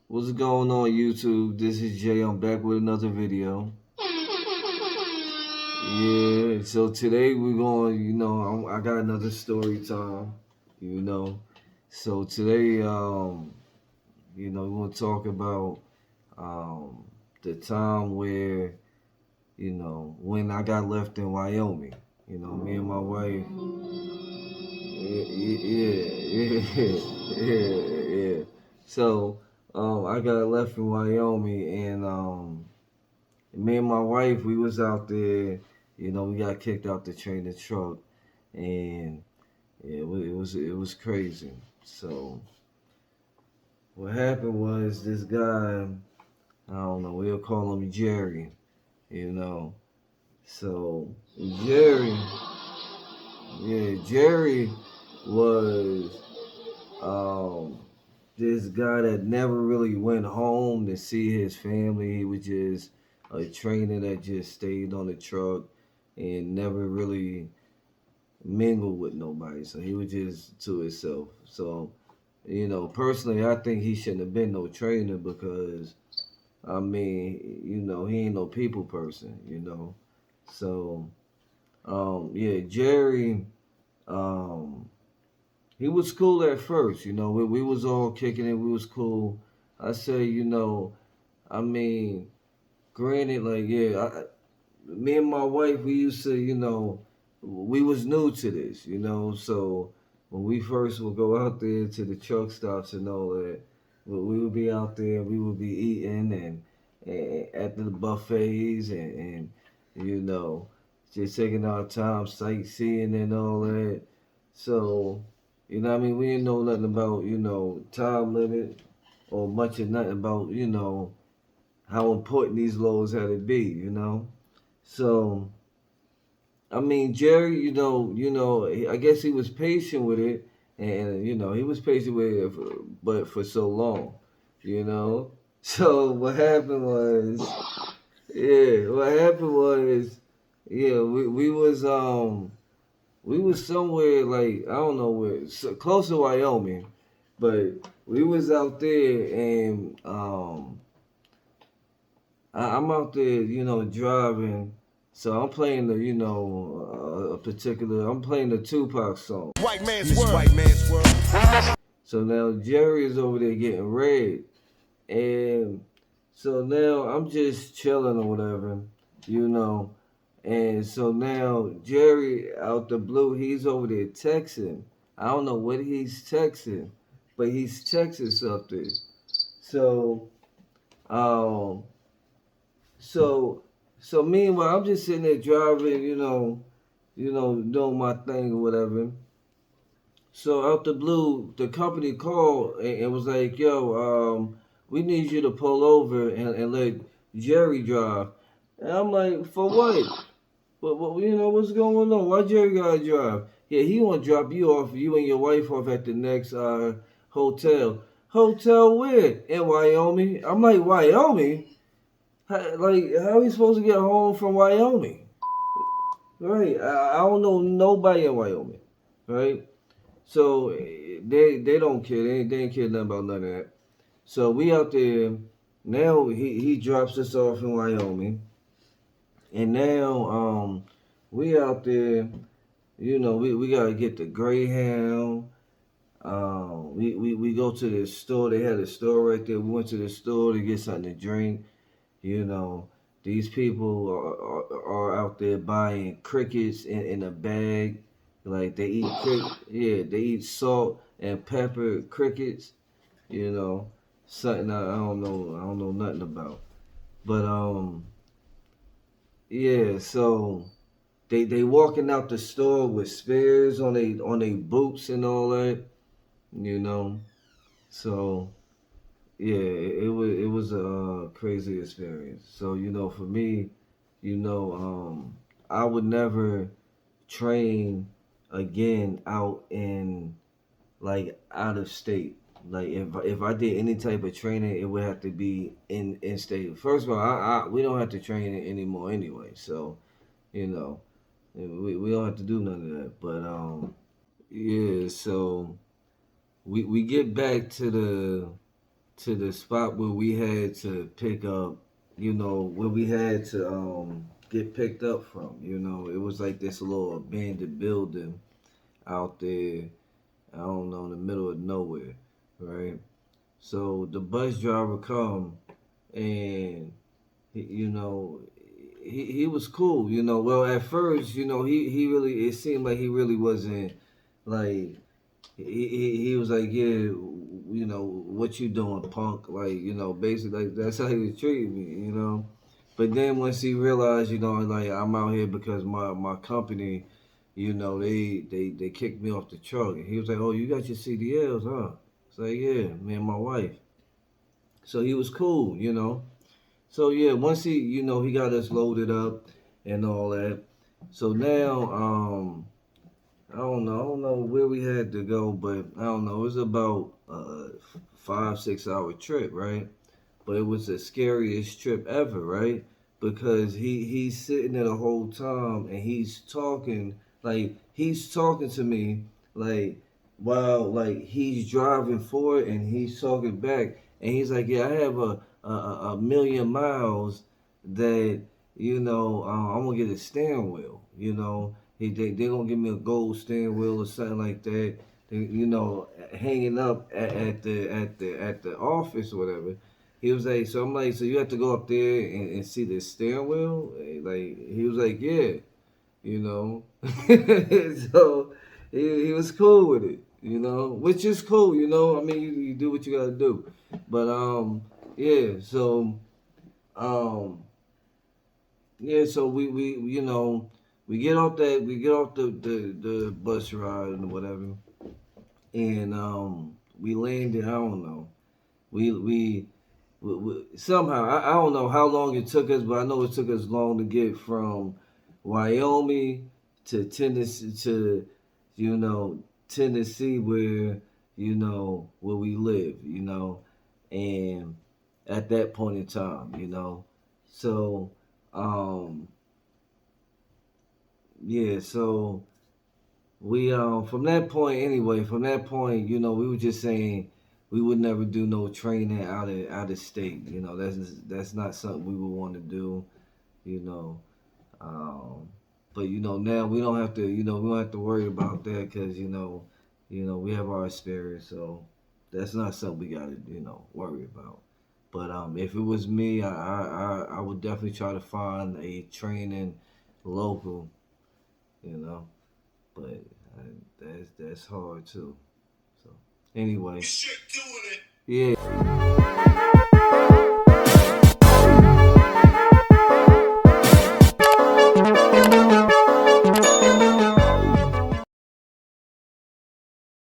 What's going on, YouTube? This is Jay. I'm back with another video. Yeah, so today we're going, I got another story time, you know. So today, we're going to talk about the time where, when I got left in Wyoming. Me and my wife. Yeah. So, I got left in Wyoming, and me and my wife, we was out there. We got kicked out the train and truck, and it was crazy. So what happened was this guy, I don't know, we'll call him Jerry. You know, so Jerry, yeah, Jerry was this guy that never really went home to see his family. He was just a trainer that just stayed on the truck and never really mingled with nobody. So he was just to himself. So, personally, I think he shouldn't have been no trainer because, I mean, he ain't no people person. So, yeah, Jerry, um, he was cool at first. We was all kicking it. We was cool. I say, I mean, granted, like, yeah, me and my wife, we used to, we was new to this. So when we first would go out there to the truck stops and all that, we would be out there, we would be eating and at the buffets and just taking our time sightseeing and all that. So, what I mean? We didn't know nothing about, time limit or much of nothing about, how important these laws had to be. So, I mean, Jerry, I guess he was patient with it, and he was patient with it, but for so long. So what happened was, yeah, we was somewhere like I don't know where, so, close to Wyoming, but we was out there and I'm out there, driving. So I'm playing the, I'm playing the Tupac song. White man's world. White man's world. So now Jerry is over there getting red. And so now I'm just chilling or whatever, you know. And so now Jerry out the blue, he's over there texting. I don't know what he's texting, but he's texting something. So, um, so, so meanwhile, I'm just sitting there driving, doing my thing or whatever. So out the blue, the company called and was like, "Yo, we need you to pull over and let Jerry drive." And I'm like, "For what? What's going on? Why Jerry gotta drive? Yeah, he want to drop you off, you and your wife off at the next hotel. Hotel where? In Wyoming." I'm like, "Wyoming? How are we supposed to get home from Wyoming?" Right? I don't know nobody in Wyoming, right? So they don't care. They ain't care nothing about none of that. So we out there now. He drops us off in Wyoming, and now we out there. We gotta get the Greyhound. We go to the store. They had a store right there. We went to the store to get something to drink. You know, these people are out there buying crickets in a bag. Like they eat they eat salt and pepper crickets. You know, something I don't know nothing about. But yeah. So they walking out the store with spears on they boots and all that. You know, so yeah, it was a crazy experience. So for me, I would never train again out in like out of state. Like if I did any type of training, it would have to be in state. First of all, we don't have to train it anymore anyway. So you know we don't have to do none of that. But Yeah, so we get back to the spot where we had to pick up, where we had to get picked up from. It was like this little abandoned building out there. I don't know, in the middle of nowhere, right? So the bus driver come and you know he was cool. Well, at first, he really, it seemed like he really wasn't like, he was like, yeah, what you doing, punk? Like, basically, like, that's how he was treating me. But then once he realized, like, I'm out here because my company, they kicked me off the truck, and he was like, oh, you got your CDLs, huh? It's like, yeah, me and my wife. So he was cool. So yeah, once he got us loaded up and all that. So now, I don't know where we had to go, but I don't know. It was about a 5 6 hour trip, right? But it was the scariest trip ever, right? Because he's sitting there the whole time and he's talking to me like while like he's driving forward and he's talking back, and he's like, yeah, I have a million miles that I'm gonna get a steering wheel. They gonna give me a gold steering wheel or something like that. Hanging up at the office or whatever. He was like, so I'm like, so you have to go up there and see the steering wheel? Like, he was like, yeah, you know. So he was cool with it, which is cool. I mean, you do what you gotta do. But, yeah, so, um, yeah, so we get off the bus ride and whatever. And, we landed, I don't know. We somehow I don't know how long it took us, but I know it took us long to get from Wyoming to Tennessee to you know Tennessee where we live. And at that point in time. So um yeah, so we from that point, we were just saying we would never do no training out of state. That's not something we would want to do. You know, um, but now we don't have to worry about that because we have our experience, so that's not something we gotta worry about. But if it was me, I would definitely try to find a training local. You know, but that's hard too. So anyway, yeah.